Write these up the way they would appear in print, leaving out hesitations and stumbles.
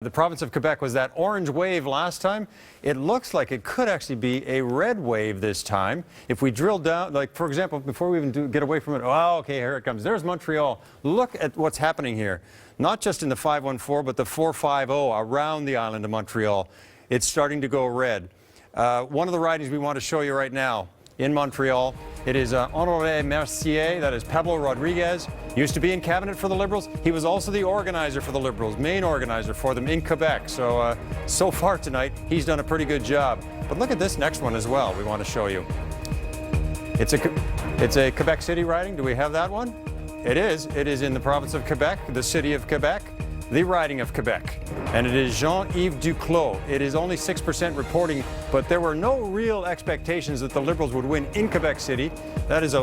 The province of Quebec was that orange wave last time. It looks like it could actually be a red wave this time. If we drill down, like for example, before we even get away from it, oh, okay, here it comes. There's Montreal. Look at what's happening here. Not just in the 514, but the 450 around the island of Montreal. It's starting to go red. One of the ridings we want to show you right now in Montreal, it is Honoré Mercier, that is Pablo Rodriguez. Used to be in cabinet for the Liberals. He was also the organizer for the Liberals, main organizer for them in Quebec. So far tonight, he's done a pretty good job. But look at this next one as well we want to show you. It's a Quebec City riding. Do we have that one? It is. It is in the province of Quebec, the city of Quebec, the riding of Quebec. And it is Jean-Yves Duclos. It is only 6% reporting, but there were no real expectations that the Liberals would win in Quebec City. That is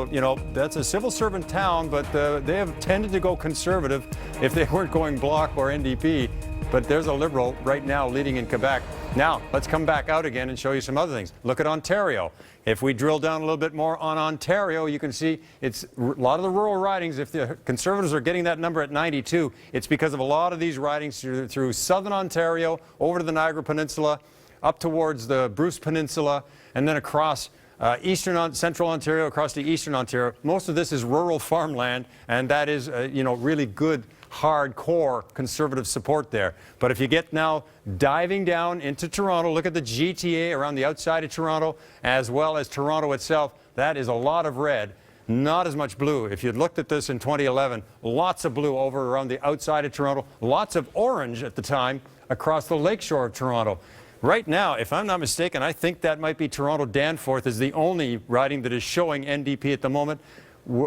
that's a civil servant town, but they have tended to go conservative if they weren't going Bloc or NDP. But there's a Liberal right now leading in Quebec. Now, let's come back out again and show you some other things. Look at Ontario. If we drill down a little bit more on Ontario, you can see it's a lot of the rural ridings. If the Conservatives are getting that number at 92, it's because of a lot of these ridings through southern Ontario, over to the Niagara Peninsula, up towards the Bruce Peninsula, and then across central Ontario, across to eastern Ontario. Most of this is rural farmland, and that is, really good, hardcore conservative support there. But if you get now diving down into Toronto, look at the GTA around the outside of Toronto, as well as Toronto itself, that is a lot of red, not as much blue. If you'd looked at this in 2011, lots of blue over around the outside of Toronto, lots of orange at the time across the lakeshore of Toronto. Right now, if I'm not mistaken, I think that might be Toronto Danforth is the only riding that is showing NDP at the moment.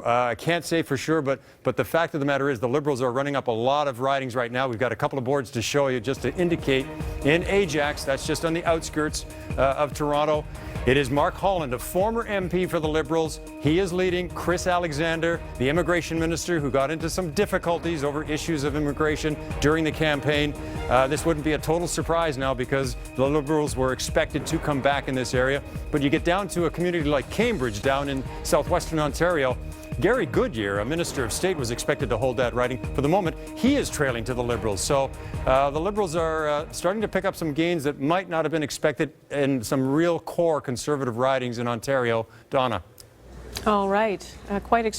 I can't say for sure, but the fact of the matter is the Liberals are running up a lot of ridings right now. We've got a couple of boards to show you just to indicate in Ajax, that's just on the outskirts of Toronto. It is Mark Holland, a former MP for the Liberals. He is leading. Chris Alexander, the immigration minister who got into some difficulties over issues of immigration during the campaign. This wouldn't be a total surprise now because the Liberals were expected to come back in this area. But you get down to a community like Cambridge down in southwestern Ontario. Gary Goodyear, a minister of state, was expected to hold that riding. For the moment, he is trailing to the Liberals. So the Liberals are starting to pick up some gains that might not have been expected in some real core conservative ridings in Ontario. Donna. All right. Quite extreme.